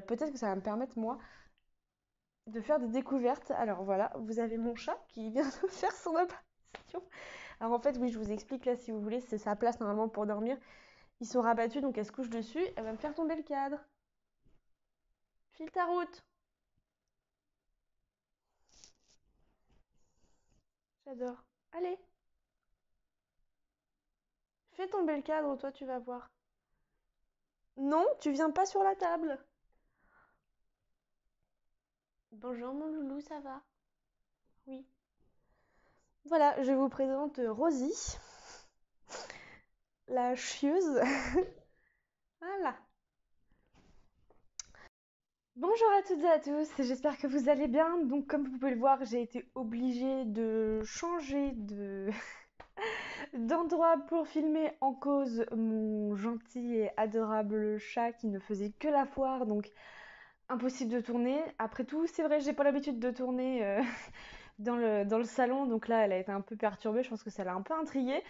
peut-être que ça va me permettre, moi, de faire des découvertes. Alors voilà, vous avez mon chat qui vient de faire son apparition. Alors en fait, oui, je vous explique là si vous voulez, c'est sa place normalement pour dormir. Ils sont rabattus, donc elle se couche dessus. Elle va me faire tomber le cadre. File ta route. J'adore. Allez, fais tomber le cadre, toi tu vas voir. Non, tu viens pas sur la table. Bonjour mon loulou, ça va? Oui. Voilà, je vous présente Rosie, la chieuse. Voilà. Bonjour à toutes et à tous, j'espère que vous allez bien. Donc comme vous pouvez le voir, j'ai été obligée de changer d'endroit pour filmer en cause mon gentil et adorable chat qui ne faisait que la foire, donc impossible de tourner. Après tout, c'est vrai, j'ai pas l'habitude de tourner dans le salon, donc là elle a été un peu perturbée, je pense que ça l'a un peu intriguée.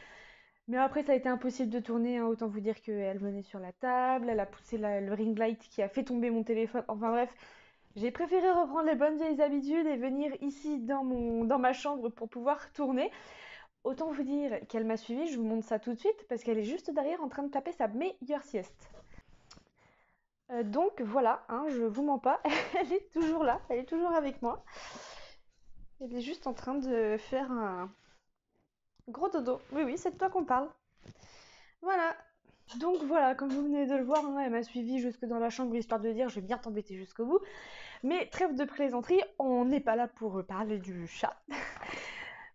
Mais après, ça a été impossible de tourner, hein. Autant vous dire qu'elle venait sur la table, elle a poussé le ring light qui a fait tomber mon téléphone. Enfin bref, j'ai préféré reprendre les bonnes vieilles habitudes et venir ici dans ma chambre pour pouvoir tourner. Autant vous dire qu'elle m'a suivie, je vous montre ça tout de suite parce qu'elle est juste derrière en train de taper sa meilleure sieste. Donc voilà, hein, je vous mens pas, elle est toujours là, elle est toujours avec moi. Elle est juste en train de faire un gros dodo. Oui, oui, c'est de toi qu'on parle. Voilà. Donc voilà, comme vous venez de le voir, hein, elle m'a suivi jusque dans la chambre histoire de dire je vais bien t'embêter jusqu'au bout. Mais trêve de plaisanterie, on n'est pas là pour parler du chat.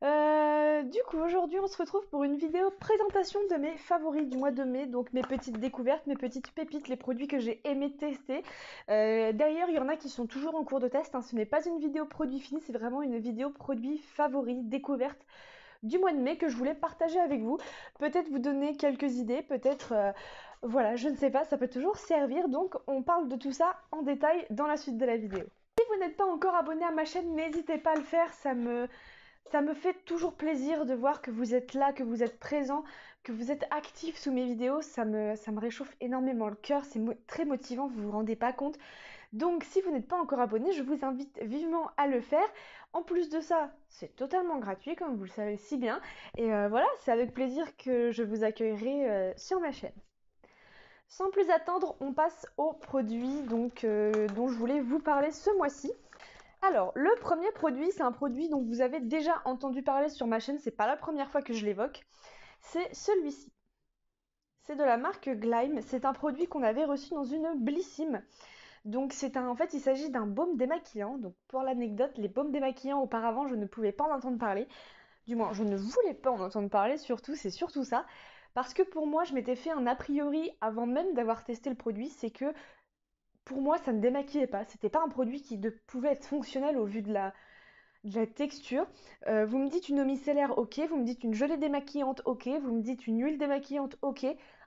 Du coup, aujourd'hui, on se retrouve pour une vidéo présentation de mes favoris du mois de mai, donc mes petites découvertes, mes petites pépites, les produits que j'ai aimé tester. D'ailleurs, il y en a qui sont toujours en cours de test, hein. Ce n'est pas une vidéo produit fini, c'est vraiment une vidéo produit favoris, découverte du mois de mai que je voulais partager avec vous. Peut-être vous donner quelques idées, peut-être, voilà, je ne sais pas, ça peut toujours servir. Donc, on parle de tout ça en détail dans la suite de la vidéo. Si vous n'êtes pas encore abonné à ma chaîne, n'hésitez pas à le faire, ça me fait toujours plaisir de voir que vous êtes là, que vous êtes présent, que vous êtes actif sous mes vidéos. Ça me réchauffe énormément le cœur, c'est très motivant, vous vous rendez pas compte. Donc si vous n'êtes pas encore abonné, je vous invite vivement à le faire. En plus de ça, c'est totalement gratuit comme vous le savez si bien. Et voilà, c'est avec plaisir que je vous accueillerai sur ma chaîne. Sans plus attendre, on passe aux produits dont je voulais vous parler ce mois-ci. Alors, le premier produit, c'est un produit dont vous avez déjà entendu parler sur ma chaîne, c'est pas la première fois que je l'évoque. C'est celui-ci. C'est de la marque Glyme, c'est un produit qu'on avait reçu dans une Blissim. Donc en fait, il s'agit d'un baume démaquillant. Donc pour l'anecdote, les baumes démaquillants auparavant, je ne pouvais pas en entendre parler. Du moins, je ne voulais pas en entendre parler, surtout, c'est surtout ça. Parce que pour moi, je m'étais fait un a priori avant même d'avoir testé le produit, c'est que pour moi, ça ne démaquillait pas. C'était pas un produit qui pouvait être fonctionnel au vu de la texture. Vous me dites une eau micellaire, ok. Vous me dites une gelée démaquillante, ok. Vous me dites une huile démaquillante, ok.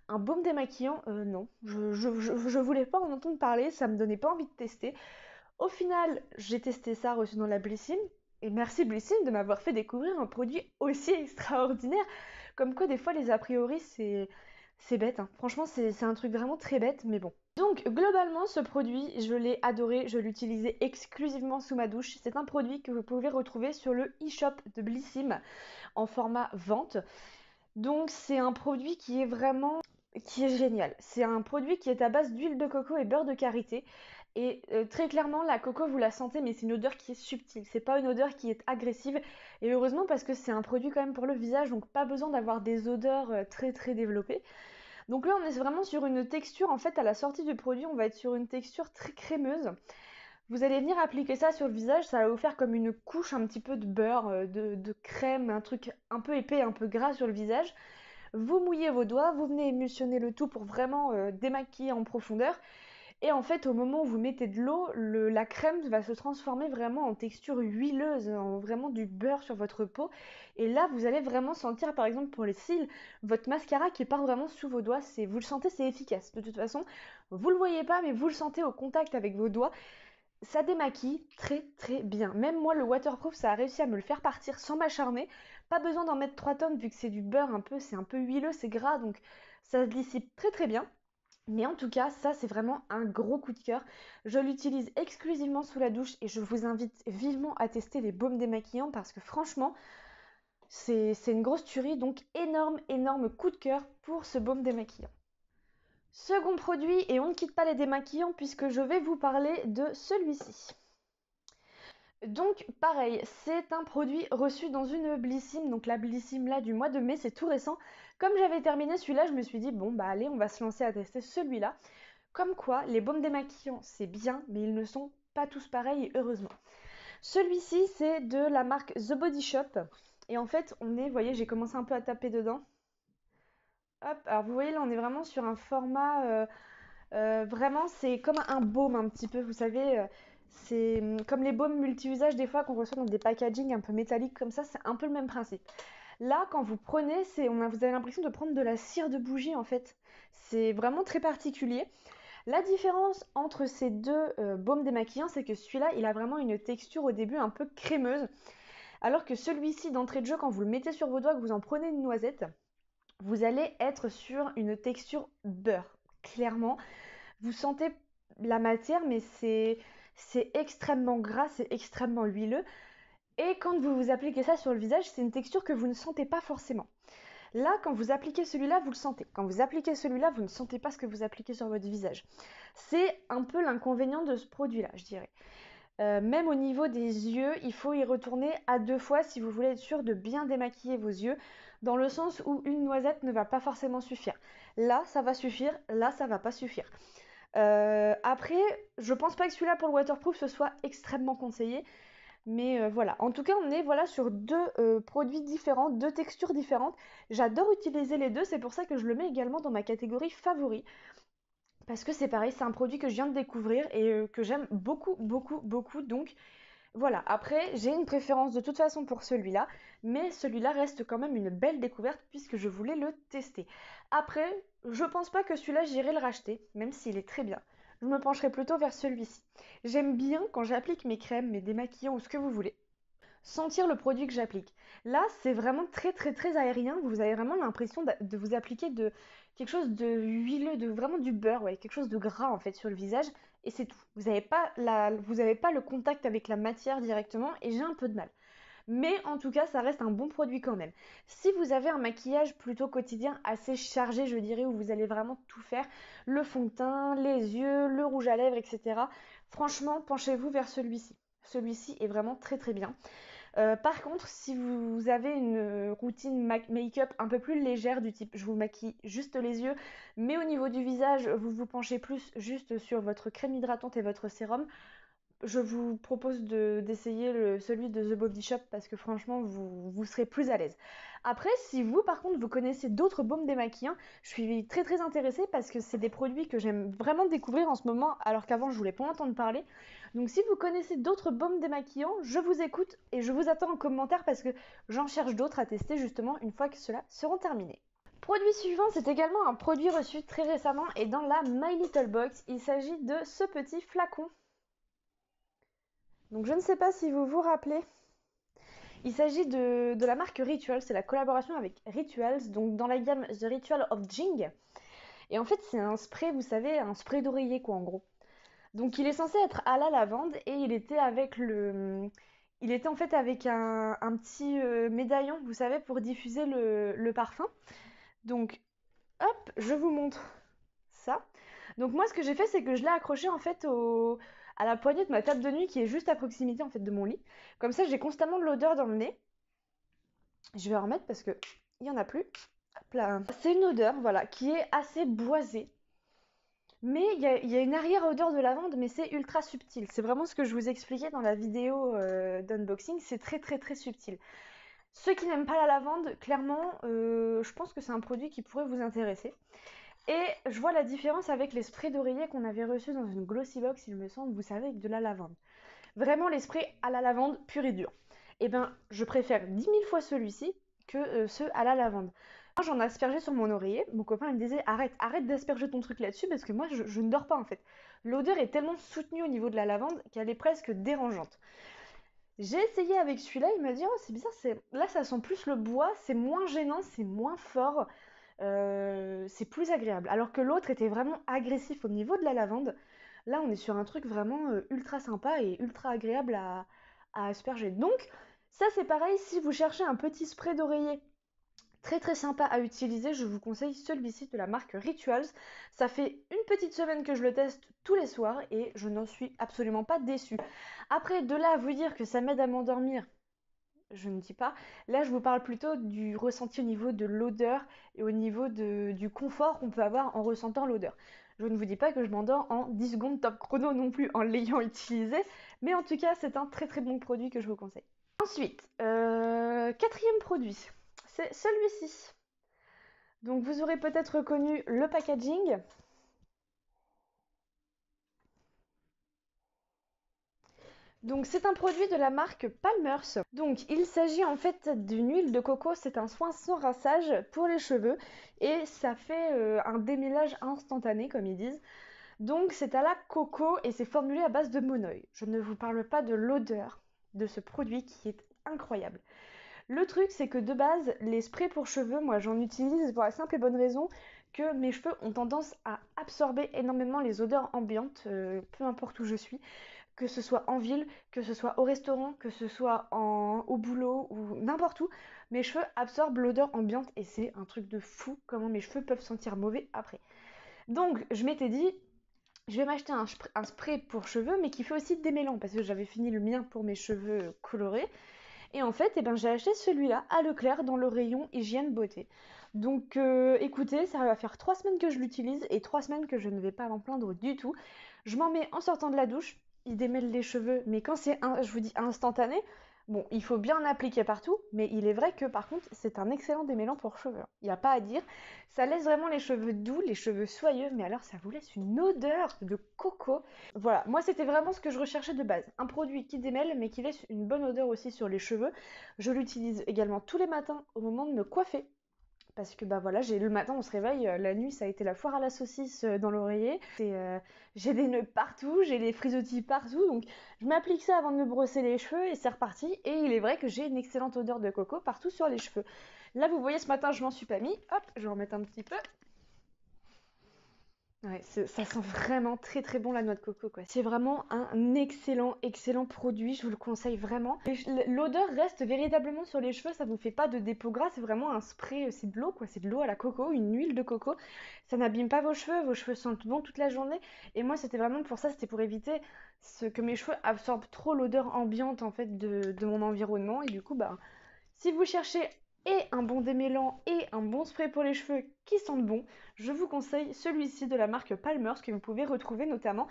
Un baume démaquillant, non. Je voulais pas en entendre parler, ça me donnait pas envie de tester. Au final, j'ai testé ça reçu dans la Blissim. Et merci Blissim de m'avoir fait découvrir un produit aussi extraordinaire. Comme quoi, des fois, les a priori, c'est bête, hein. Franchement, c'est un truc vraiment très bête, mais bon. Donc, globalement, ce produit, je l'ai adoré. Je l'utilisais exclusivement sous ma douche. C'est un produit que vous pouvez retrouver sur le e-shop de Blissim en format vente. Donc, c'est un produit qui est génial. C'est un produit qui est à base d'huile de coco et beurre de karité. Et très clairement, la coco, vous la sentez, mais c'est une odeur qui est subtile. C'est pas une odeur qui est agressive. Et heureusement, parce que c'est un produit quand même pour le visage, donc pas besoin d'avoir des odeurs très très développées. Donc là, on est vraiment sur une texture, en fait, à la sortie du produit, on va être sur une texture très crémeuse. Vous allez venir appliquer ça sur le visage, ça va vous faire comme une couche un petit peu de beurre, de crème, un truc un peu épais, un peu gras sur le visage. Vous mouillez vos doigts, vous venez émulsionner le tout pour vraiment démaquiller en profondeur. Et en fait, au moment où vous mettez de l'eau, la crème va se transformer vraiment en texture huileuse, en vraiment du beurre sur votre peau. Et là, vous allez vraiment sentir, par exemple pour les cils, votre mascara qui part vraiment sous vos doigts. Vous le sentez, c'est efficace. De toute façon, vous le voyez pas, mais vous le sentez au contact avec vos doigts. Ça démaquille très très bien. Même moi, le waterproof, ça a réussi à me le faire partir sans m'acharner. Pas besoin d'en mettre 3 tonnes vu que c'est du beurre un peu, c'est un peu huileux, c'est gras, donc ça se dissipe très très bien. Mais en tout cas, ça c'est vraiment un gros coup de cœur. Je l'utilise exclusivement sous la douche et je vous invite vivement à tester les baumes démaquillants parce que franchement, c'est une grosse tuerie. Donc énorme coup de cœur pour ce baume démaquillant. Second produit, et on ne quitte pas les démaquillants puisque je vais vous parler de celui-ci. Donc pareil, c'est un produit reçu dans une Blissim, donc la Blissim là du mois de mai, c'est tout récent. Comme j'avais terminé celui-là, je me suis dit bon bah allez, on va se lancer à tester celui-là. Comme quoi, les baumes démaquillants c'est bien, mais ils ne sont pas tous pareils et heureusement. Celui-ci c'est de la marque The Body Shop. Et en fait, vous voyez, j'ai commencé un peu à taper dedans. Hop, alors vous voyez là, on est vraiment sur un format vraiment, c'est comme un baume un petit peu, vous savez, c'est comme les baumes multi-usages des fois qu'on reçoit dans des packaging un peu métalliques comme ça, c'est un peu le même principe. Là, quand vous prenez, vous avez l'impression de prendre de la cire de bougie en fait. C'est vraiment très particulier. La différence entre ces deux baumes démaquillants, c'est que celui-là, il a vraiment une texture au début un peu crémeuse, alors que celui-ci, d'entrée de jeu, quand vous le mettez sur vos doigts, que vous en prenez une noisette, vous allez être sur une texture beurre, clairement. Vous sentez la matière, mais c'est extrêmement gras, c'est extrêmement huileux. Et quand vous vous appliquez ça sur le visage, c'est une texture que vous ne sentez pas forcément. Là, quand vous appliquez celui-là, vous le sentez. Quand vous appliquez celui-là, vous ne sentez pas ce que vous appliquez sur votre visage. C'est un peu l'inconvénient de ce produit-là, je dirais. Même au niveau des yeux, il faut y retourner à 2 fois si vous voulez être sûr de bien démaquiller vos yeux, dans le sens où une noisette ne va pas forcément suffire. Là, ça va suffire, là, ça va pas suffire. Après, je pense pas que celui-là pour le waterproof ce soit extrêmement conseillé, mais voilà. En tout cas, on est voilà sur deux produits différents, deux textures différentes. J'adore utiliser les deux, c'est pour ça que je le mets également dans ma catégorie favoris. Parce que c'est pareil, c'est un produit que je viens de découvrir et que j'aime beaucoup. Donc voilà, après j'ai une préférence de toute façon pour celui-là, mais celui-là reste quand même une belle découverte puisque je voulais le tester. Après, je pense pas que celui-là j'irai le racheter, même s'il est très bien. Je me pencherai plutôt vers celui-ci. J'aime bien quand j'applique mes crèmes, mes démaquillants ou ce que vous voulez, sentir le produit que j'applique. Là, c'est vraiment très aérien. Vous avez vraiment l'impression de vous appliquer de quelque chose de huileux, de vraiment du beurre, ouais, quelque chose de gras en fait sur le visage. Et c'est tout. Vous avez pas le contact avec la matière directement et j'ai un peu de mal. Mais en tout cas, ça reste un bon produit quand même. Si vous avez un maquillage plutôt quotidien assez chargé, je dirais, où vous allez vraiment tout faire, le fond de teint, les yeux, le rouge à lèvres, etc. Franchement, penchez-vous vers celui-ci. Celui-ci est vraiment très bien. Par contre, si vous avez une routine make-up un peu plus légère du type je vous maquille juste les yeux, mais au niveau du visage, vous vous penchez plus juste sur votre crème hydratante et votre sérum, je vous propose d'essayer celui de The Body Shop parce que franchement, vous serez plus à l'aise. Après, si vous, par contre, vous connaissez d'autres baumes démaquillants, je suis très intéressée parce que c'est des produits que j'aime vraiment découvrir en ce moment, alors qu'avant, je voulais pas entendre parler. Donc, si vous connaissez d'autres baumes démaquillants, je vous écoute et je vous attends en commentaire parce que j'en cherche d'autres à tester justement une fois que ceux-là seront terminés. Produit suivant, c'est également un produit reçu très récemment et dans la My Little Box, il s'agit de ce petit flacon. Donc je ne sais pas si vous vous rappelez, il s'agit de la marque Rituals, c'est la collaboration avec Rituals, donc dans la gamme The Ritual of Jing. Et en fait c'est un spray, vous savez, un spray d'oreiller quoi en gros. Donc il est censé être à la lavande et il était en fait avec un petit médaillon, vous savez, pour diffuser le parfum. Donc hop, je vous montre ça. Donc moi ce que j'ai fait c'est que je l'ai accroché en fait à la poignée de ma table de nuit qui est juste à proximité en fait de mon lit. Comme ça j'ai constamment de l'odeur dans le nez. Je vais en remettre parce que il y en a plus. Hop là. C'est une odeur voilà qui est assez boisée. Mais il y a une arrière-odeur de lavande, mais c'est ultra subtil. C'est vraiment ce que je vous expliquais dans la vidéo d'unboxing, c'est très subtil. Ceux qui n'aiment pas la lavande, clairement, je pense que c'est un produit qui pourrait vous intéresser. Et je vois la différence avec les sprays d'oreiller qu'on avait reçus dans une glossy box, il me semble, vous savez, avec de la lavande. Vraiment les sprays à la lavande pur et dur. Et ben, je préfère 10 000 fois celui-ci que ceux à la lavande. Moi, j'en aspergeais sur mon oreiller. Mon copain il me disait arrête d'asperger ton truc là-dessus parce que moi, je ne dors pas en fait. L'odeur est tellement soutenue au niveau de la lavande qu'elle est presque dérangeante. J'ai essayé avec celui-là, il m'a dit oh c'est bizarre, là ça sent plus le bois, c'est moins gênant, c'est moins fort. c'est plus agréable. Alors que l'autre était vraiment agressif au niveau de la lavande. Là, on est sur un truc vraiment ultra sympa et ultra agréable à asperger. Donc, ça c'est pareil, si vous cherchez un petit spray d'oreiller très très sympa à utiliser, je vous conseille celui-ci de la marque Rituals. Ça fait une petite semaine que je le teste tous les soirs et je n'en suis absolument pas déçue. Après, de là à vous dire que ça m'aide à m'endormir, je ne dis pas. Là, je vous parle plutôt du ressenti au niveau de l'odeur et au niveau du confort qu'on peut avoir en ressentant l'odeur. Je ne vous dis pas que je m'endors en 10 secondes top chrono non plus en l'ayant utilisé, mais en tout cas, c'est un très très bon produit que je vous conseille. Ensuite, quatrième produit, c'est celui-ci. Donc vous aurez peut-être reconnu le packaging. Donc c'est un produit de la marque Palmer's. Donc il s'agit en fait d'une huile de coco, c'est un soin sans rinçage pour les cheveux et ça fait un démêlage instantané comme ils disent. Donc c'est à la coco et c'est formulé à base de monoï. Je ne vous parle pas de l'odeur de ce produit qui est incroyable. Le truc c'est que de base les sprays pour cheveux, moi j'en utilise pour la simple et bonne raison que mes cheveux ont tendance à absorber énormément les odeurs ambiantes, peu importe où je suis. Que ce soit en ville, que ce soit au restaurant, que ce soit au boulot ou n'importe où, mes cheveux absorbent l'odeur ambiante et c'est un truc de fou comment mes cheveux peuvent sentir mauvais après. Donc je m'étais dit, je vais m'acheter un spray pour cheveux mais qui fait aussi démêlant parce que j'avais fini le mien pour mes cheveux colorés. Et en fait, j'ai acheté celui-là à Leclerc dans le rayon hygiène beauté. Donc écoutez, ça va faire 3 semaines que je l'utilise et 3 semaines que je ne vais pas m'en plaindre du tout. Je m'en mets en sortant de la douche, il démêle les cheveux, mais quand c'est, je vous dis, instantané, bon, il faut bien appliquer partout, mais il est vrai que par contre, c'est un excellent démêlant pour cheveux. Il n'y a pas à dire. Ça laisse vraiment les cheveux doux, les cheveux soyeux, mais alors ça vous laisse une odeur de coco. Voilà, moi c'était vraiment ce que je recherchais de base. Un produit qui démêle, mais qui laisse une bonne odeur aussi sur les cheveux. Je l'utilise également tous les matins au moment de me coiffer. Parce que bah voilà, le matin on se réveille, la nuit ça a été la foire à la saucisse dans l'oreiller. J'ai des nœuds partout, j'ai des frisottis partout, donc je m'applique ça avant de me brosser les cheveux et c'est reparti. Et il est vrai que j'ai une excellente odeur de coco partout sur les cheveux. Là vous voyez ce matin je m'en suis pas mis, hop, je vais en mettre un petit peu. Ouais, ça sent vraiment très très bon la noix de coco quoi. C'est vraiment un excellent excellent produit, je vous le conseille vraiment. L'odeur reste véritablement sur les cheveux, ça vous fait pas de dépôt gras, c'est vraiment un spray, c'est de l'eau quoi, c'est de l'eau à la coco, une huile de coco. Ça n'abîme pas vos cheveux sentent bon toute la journée. Et moi c'était vraiment pour ça, c'était pour éviter que mes cheveux absorbent trop l'odeur ambiante en fait de mon environnement. Et du coup bah si vous cherchez et un bon démêlant et un bon spray pour les cheveux qui sentent bon, je vous conseille celui-ci de la marque Palmer's que vous pouvez retrouver notamment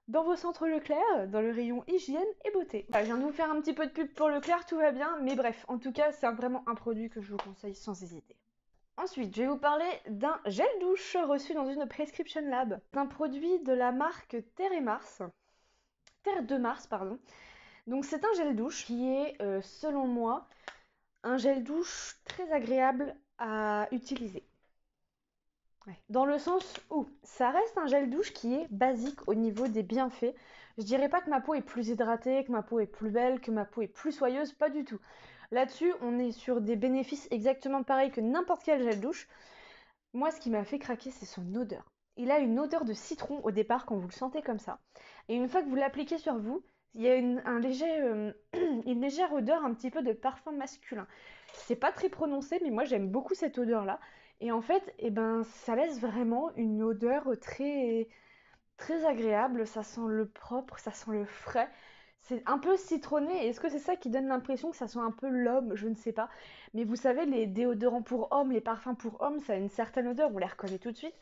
dans vos centres Leclerc, dans le rayon hygiène et beauté. Voilà, je viens de vous faire un petit peu de pub pour Leclerc, tout va bien, mais bref, en tout cas, c'est vraiment un produit que je vous conseille sans hésiter. Ensuite, je vais vous parler d'un gel douche reçu dans une Prescription Lab. C'est un produit de la marque Terre de Mars, pardon. Donc c'est un gel douche qui est, selon moi, un gel douche très agréable à utiliser. Ouais. Dans le sens où ça reste un gel douche qui est basique au niveau des bienfaits. Je dirais pas que ma peau est plus hydratée, que ma peau est plus belle, que ma peau est plus soyeuse, pas du tout. Là-dessus, on est sur des bénéfices exactement pareils que n'importe quel gel douche. Moi, ce qui m'a fait craquer, c'est son odeur. Il a une odeur de citron au départ quand vous le sentez comme ça. Et une fois que vous l'appliquez sur vous, il y a une légère odeur un petit peu de parfum masculin. C'est pas très prononcé, mais moi j'aime beaucoup cette odeur-là. Et en fait, ça laisse vraiment une odeur très, très agréable. Ça sent le propre, ça sent le frais. C'est un peu citronné. Est-ce que c'est ça qui donne l'impression que ça sent un peu l'homme? Je ne sais pas. Mais vous savez, les déodorants pour hommes, les parfums pour hommes, ça a une certaine odeur, on les reconnaît tout de suite.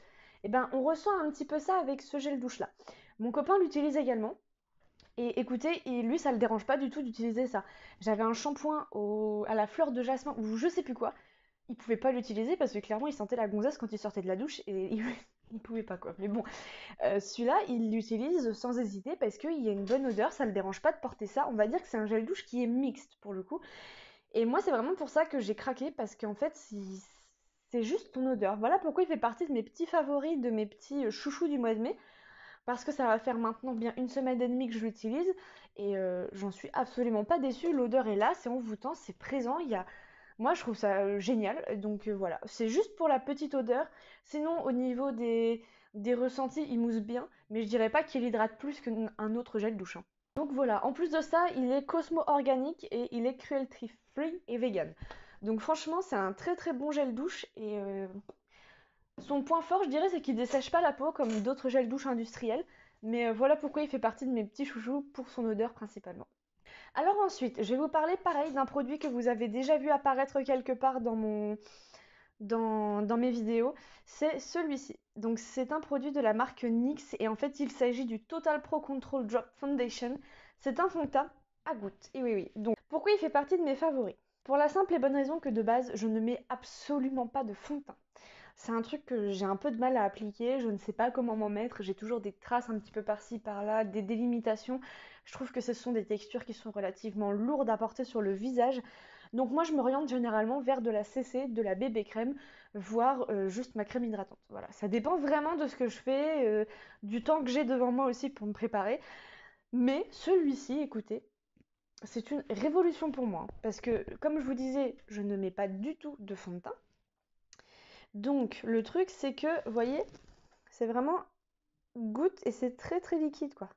On ressent un petit peu ça avec ce gel douche-là. Mon copain l'utilise également. Et écoutez, lui, ça le dérange pas du tout d'utiliser ça. J'avais un shampoing à la fleur de jasmin ou je sais plus quoi. Il pouvait pas l'utiliser parce que clairement, il sentait la gonzesse quand il sortait de la douche et il pouvait pas quoi. Mais bon, celui-là, il l'utilise sans hésiter parce qu'il y a une bonne odeur, ça le dérange pas de porter ça. On va dire que c'est un gel douche qui est mixte pour le coup. Et moi, c'est vraiment pour ça que j'ai craqué parce qu'en fait, c'est juste ton odeur. Voilà pourquoi il fait partie de mes petits favoris, de mes petits chouchous du mois de mai. Parce que ça va faire maintenant bien 1 semaine et demie que je l'utilise et j'en suis absolument pas déçue. L'odeur est là, c'est envoûtant, c'est présent. Il y a Moi, je trouve ça génial. Donc voilà, c'est juste pour la petite odeur. Sinon, au niveau des ressentis, il mousse bien, mais je dirais pas qu'il hydrate plus qu'un autre gel douche, hein. Donc voilà, en plus de ça, il est Cosmo organique et il est cruelty free et vegan. Donc franchement, c'est un très très bon gel douche et son point fort, je dirais, c'est qu'il dessèche pas la peau comme d'autres gels douche industriels. Mais voilà pourquoi il fait partie de mes petits chouchous pour son odeur principalement. Alors ensuite, je vais vous parler pareil d'un produit que vous avez déjà vu apparaître quelque part dans mes vidéos. C'est celui-ci. Donc c'est un produit de la marque NYX et en fait il s'agit du Total Pro Control Drop Foundation. C'est un fond de teint à gouttes. Et oui oui. Donc pourquoi il fait partie de mes favoris? Pour la simple et bonne raison que de base, je ne mets absolument pas de fond de teint. C'est un truc que j'ai un peu de mal à appliquer, je ne sais pas comment m'en mettre, j'ai toujours des traces un petit peu par-ci, par-là, des délimitations. Je trouve que ce sont des textures qui sont relativement lourdes à porter sur le visage. Donc moi je m'oriente généralement vers de la CC, de la bébé crème, voire juste ma crème hydratante. Voilà, ça dépend vraiment de ce que je fais, du temps que j'ai devant moi aussi pour me préparer. Mais celui-ci, écoutez, c'est une révolution pour moi, hein, parce que comme je vous disais, je ne mets pas du tout de fond de teint. Donc le truc c'est que, vous voyez, c'est vraiment goutte et c'est très très liquide quoi.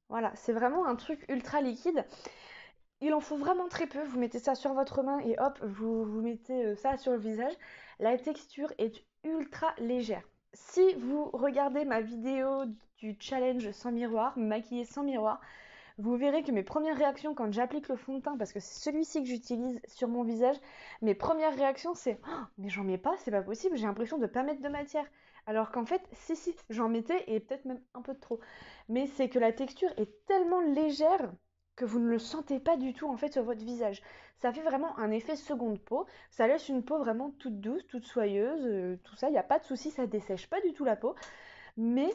Voilà, c'est vraiment un truc ultra liquide. Il en faut vraiment très peu. Vous mettez ça sur votre main et hop, vous mettez ça sur le visage. La texture est ultra légère. Si vous regardez ma vidéo du challenge sans miroir, maquillée sans miroir, vous verrez que mes premières réactions quand j'applique le fond de teint, parce que c'est celui-ci que j'utilise sur mon visage, mes premières réactions c'est oh, mais j'en mets pas, c'est pas possible, j'ai l'impression de ne pas mettre de matière. Alors qu'en fait, si, j'en mettais et peut-être même un peu de trop. Mais c'est que la texture est tellement légère que vous ne le sentez pas du tout en fait sur votre visage. Ça fait vraiment un effet seconde peau, ça laisse une peau vraiment toute douce, toute soyeuse, tout ça, il n'y a pas de souci, ça dessèche pas du tout la peau. Mais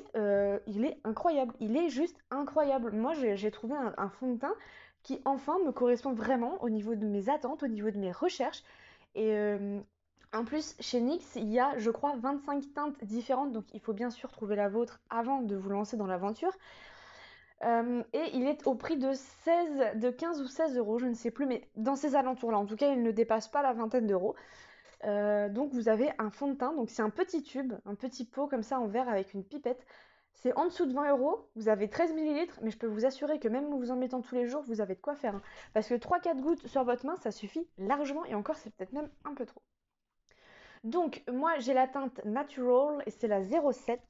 il est incroyable, il est juste incroyable. Moi, j'ai trouvé un fond de teint qui enfin me correspond vraiment au niveau de mes attentes, au niveau de mes recherches. Et en plus, chez NYX, il y a, je crois, 25 teintes différentes, donc il faut bien sûr trouver la vôtre avant de vous lancer dans l'aventure. Et il est au prix de 15 ou 16 euros, je ne sais plus, mais dans ces alentours-là. En tout cas, il ne dépasse pas la vingtaine d'euros. Donc vous avez un fond de teint, donc c'est un petit tube, un petit pot comme ça en verre avec une pipette. C'est en dessous de 20 euros, vous avez 13 millilitres, mais je peux vous assurer que même vous en mettant tous les jours, vous avez de quoi faire, hein. Parce que 3-4 gouttes sur votre main, ça suffit largement, et encore c'est peut-être même un peu trop. Donc moi j'ai la teinte Natural et c'est la 07.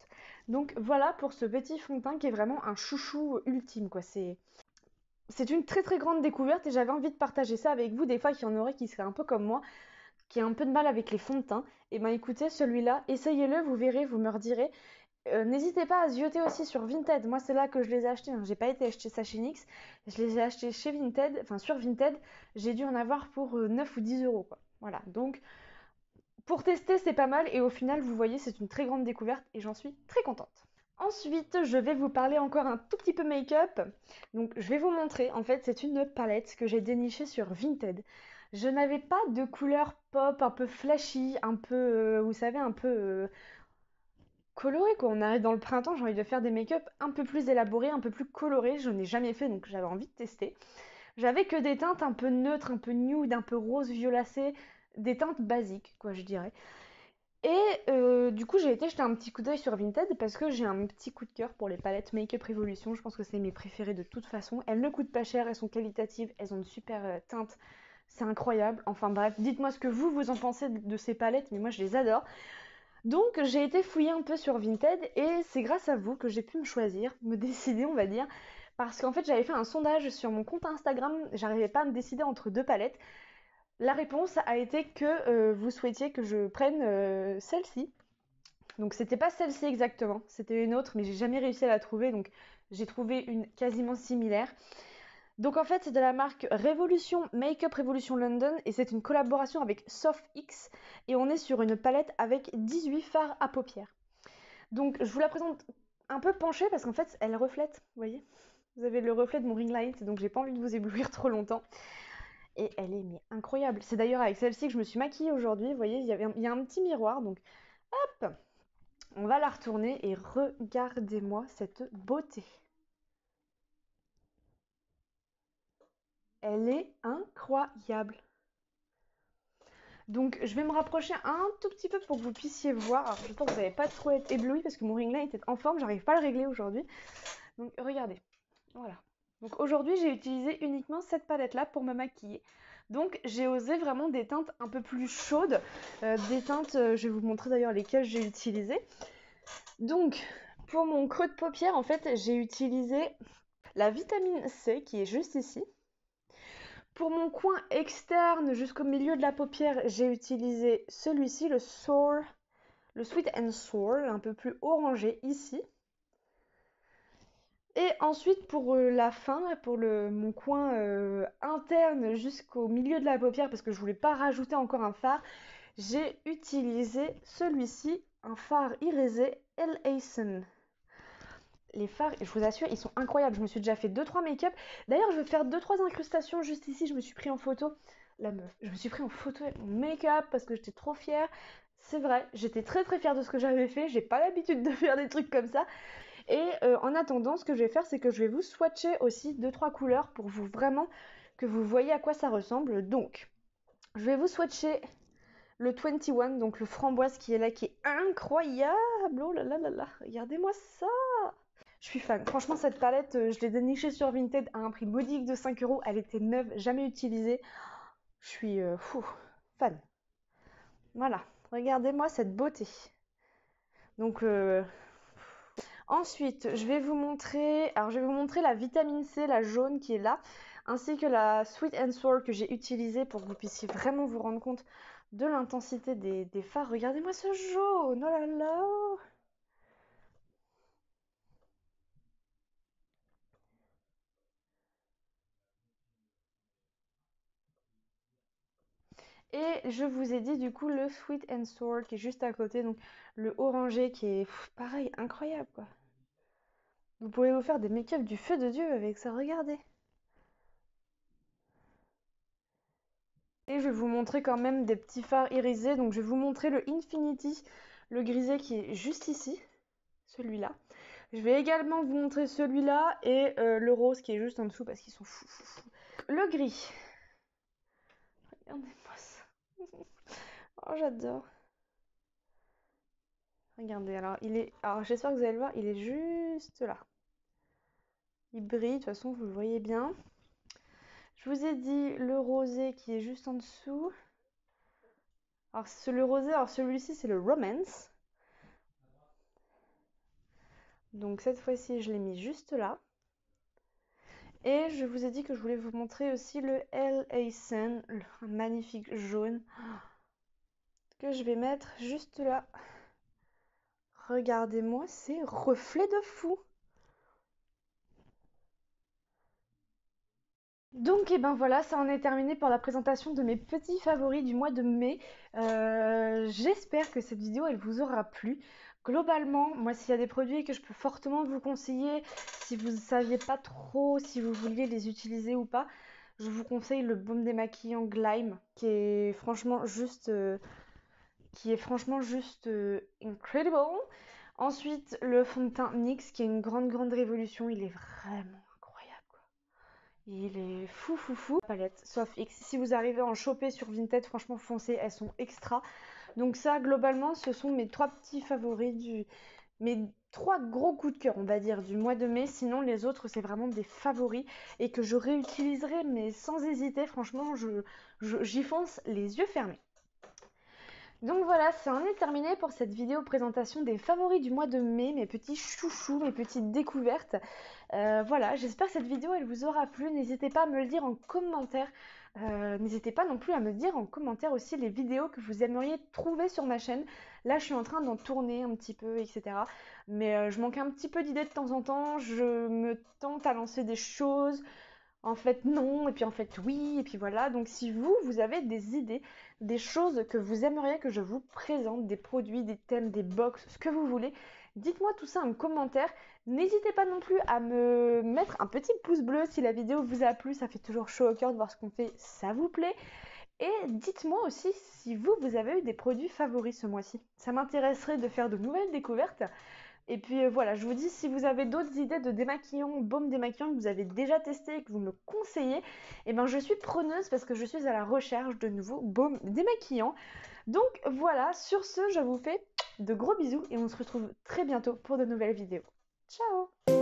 Donc voilà pour ce petit fond de teint qui est vraiment un chouchou ultime quoi. C'est une très très grande découverte et j'avais envie de partager ça avec vous. Des fois qu'il y en aurait qui seraient un peu comme moi, qui a un peu de mal avec les fonds de teint, et ben écoutez, celui-là, essayez-le, vous verrez, vous me redirez. N'hésitez pas à zioter aussi sur Vinted. Moi, c'est là que je les ai achetés, hein. J'ai pas été acheter ça chez NYX. Je les ai achetés chez Vinted, enfin sur Vinted. J'ai dû en avoir pour 9 ou 10 euros, quoi. Voilà. Donc, pour tester, c'est pas mal. Et au final, vous voyez, c'est une très grande découverte et j'en suis très contente. Ensuite, je vais vous parler encore un tout petit peu make-up. Donc, je vais vous montrer. En fait, c'est une palette que j'ai dénichée sur Vinted. Je n'avais pas de couleur pop, un peu flashy, un peu, vous savez, un peu coloré quoi. On arrive dans le printemps, j'ai envie de faire des make-up un peu plus élaborés, un peu plus colorés. Je n'ai jamais fait, donc j'avais envie de tester. J'avais que des teintes un peu neutres, un peu nude, un peu rose violacé, des teintes basiques, quoi, je dirais. Et du coup, j'ai été jeter un petit coup d'œil sur Vinted parce que j'ai un petit coup de cœur pour les palettes Make-up Revolution. Je pense que c'est mes préférées de toute façon. Elles ne coûtent pas cher, elles sont qualitatives, elles ont de super teintes. C'est incroyable. Enfin bref, dites-moi ce que vous en pensez de ces palettes, mais moi je les adore. Donc j'ai été fouiller un peu sur Vinted et c'est grâce à vous que j'ai pu me choisir, me décider on va dire. Parce qu'en fait j'avais fait un sondage sur mon compte Instagram, j'arrivais pas à me décider entre deux palettes. La réponse a été que vous souhaitiez que je prenne celle-ci. Donc c'était pas celle-ci exactement, c'était une autre, mais j'ai jamais réussi à la trouver, donc j'ai trouvé une quasiment similaire. Donc en fait c'est de la marque Revolution Makeup Revolution London et c'est une collaboration avec SoftX et on est sur une palette avec 18 fards à paupières. Donc je vous la présente un peu penchée parce qu'en fait elle reflète, vous voyez. Vous avez le reflet de mon ring light donc j'ai pas envie de vous éblouir trop longtemps. Et elle est mais incroyable. C'est d'ailleurs avec celle-ci que je me suis maquillée aujourd'hui. Vous voyez, il y a un petit miroir. Donc, hop, on va la retourner et regardez-moi cette beauté. Elle est incroyable. Donc je vais me rapprocher un tout petit peu pour que vous puissiez voir. Alors j'espère que vous n'allez pas trop être ébloui parce que mon ring light est en forme, j'arrive pas à le régler aujourd'hui. Donc regardez, voilà. Donc aujourd'hui j'ai utilisé uniquement cette palette là pour me maquiller. Donc j'ai osé vraiment des teintes un peu plus chaudes, des teintes, je vais vous montrer d'ailleurs lesquelles j'ai utilisées. Donc pour mon creux de paupière en fait j'ai utilisé la vitamine C qui est juste ici. Pour mon coin externe jusqu'au milieu de la paupière, j'ai utilisé celui-ci, le Sweet and Sour, un peu plus orangé ici. Et ensuite pour la fin, pour mon coin interne jusqu'au milieu de la paupière, parce que je voulais pas rajouter encore un fard, j'ai utilisé celui-ci, un fard irisé LA Sun. Les fards, je vous assure, ils sont incroyables. Je me suis déjà fait 2-3 make-up. D'ailleurs, je vais faire 2-3 incrustations juste ici. Je me suis pris en photo. La meuf, je me suis pris en photo avec mon make-up parce que j'étais trop fière. C'est vrai, j'étais très très fière de ce que j'avais fait. J'ai pas l'habitude de faire des trucs comme ça. Et en attendant, ce que je vais faire, c'est que je vais vous swatcher aussi 2-3 couleurs pour vous vraiment que vous voyez à quoi ça ressemble. Donc, je vais vous swatcher le 21, donc le framboise qui est là, qui est incroyable. Oh là là là là, regardez-moi ça. Je suis fan. Franchement, cette palette, je l'ai dénichée sur Vinted à un prix modique de 5 €. Elle était neuve, jamais utilisée. Je suis fan. Voilà, regardez-moi cette beauté. Donc, ensuite, je vais vous montrer... Alors, je vais vous montrer la vitamine C, la jaune qui est là, ainsi que la Sweet and Sour que j'ai utilisée pour que vous puissiez vraiment vous rendre compte de l'intensité des fards. Regardez-moi ce jaune, oh là là. Et je vous ai dit du coup le Sweet and Sour qui est juste à côté, donc le orangé qui est pareil, incroyable quoi. Vous pouvez vous faire des make-up du feu de Dieu avec ça, regardez. Et je vais vous montrer quand même des petits fards irisés, donc je vais vous montrer le Infinity, le grisé qui est juste ici, celui-là. Je vais également vous montrer celui-là et le rose qui est juste en dessous parce qu'ils sont fous. Le gris. Regardez-moi ça. Oh j'adore. Regardez, alors il est. Alors j'espère que vous allez le voir, il est juste là. Il brille, de toute façon vous le voyez bien. Je vous ai dit le rosé qui est juste en dessous. Alors le rosé, alors celui-ci c'est le Romance. Donc cette fois-ci je l'ai mis juste là. Et je vous ai dit que je voulais vous montrer aussi le LA Sun, un magnifique jaune, que je vais mettre juste là. Regardez-moi ces reflets de fou. Donc, et ben voilà, ça en est terminé pour la présentation de mes petits favoris du mois de mai. J'espère que cette vidéo, elle vous aura plu. Globalement, moi, s'il y a des produits que je peux fortement vous conseiller, si vous ne saviez pas trop si vous vouliez les utiliser ou pas, je vous conseille le baume démaquillant Glyme, qui est franchement juste incredible. Ensuite, le fond de teint NYX, qui est une grande, grande révolution. Il est vraiment incroyable, quoi. Il est fou, fou, fou. Palette Soft X. Si vous arrivez à en choper sur Vinted, franchement, foncez, elles sont extra. Donc ça, globalement, ce sont mes 3 petits favoris mes 3 gros coups de cœur, on va dire, du mois de mai. Sinon, les autres, c'est vraiment des favoris et que je réutiliserai, mais sans hésiter. Franchement, j'y fonce les yeux fermés. Donc voilà, ça en est terminé pour cette vidéo présentation des favoris du mois de mai, mes petits chouchous, mes petites découvertes. Voilà, j'espère que cette vidéo elle vous aura plu. N'hésitez pas à me le dire en commentaire. N'hésitez pas non plus à me dire en commentaire aussi les vidéos que vous aimeriez trouver sur ma chaîne. Là, je suis en train d'en tourner un petit peu, etc. Mais je manque un petit peu d'idées de temps en temps. Je me tente à lancer des choses. En fait, non, et puis en fait, oui, et puis voilà. Donc, si vous avez des idées, des choses que vous aimeriez que je vous présente, des produits, des thèmes, des box, ce que vous voulez, dites-moi tout ça en commentaire. N'hésitez pas non plus à me mettre un petit pouce bleu si la vidéo vous a plu, ça fait toujours chaud au cœur de voir ce qu'on fait, ça vous plaît. Et dites-moi aussi si vous avez eu des produits favoris ce mois-ci. Ça m'intéresserait de faire de nouvelles découvertes. Et puis voilà, je vous dis, si vous avez d'autres idées de démaquillant, baume démaquillant que vous avez déjà testé et que vous me conseillez, eh ben je suis preneuse parce que je suis à la recherche de nouveaux baumes démaquillants. Donc voilà, sur ce, je vous fais de gros bisous et on se retrouve très bientôt pour de nouvelles vidéos. Ciao!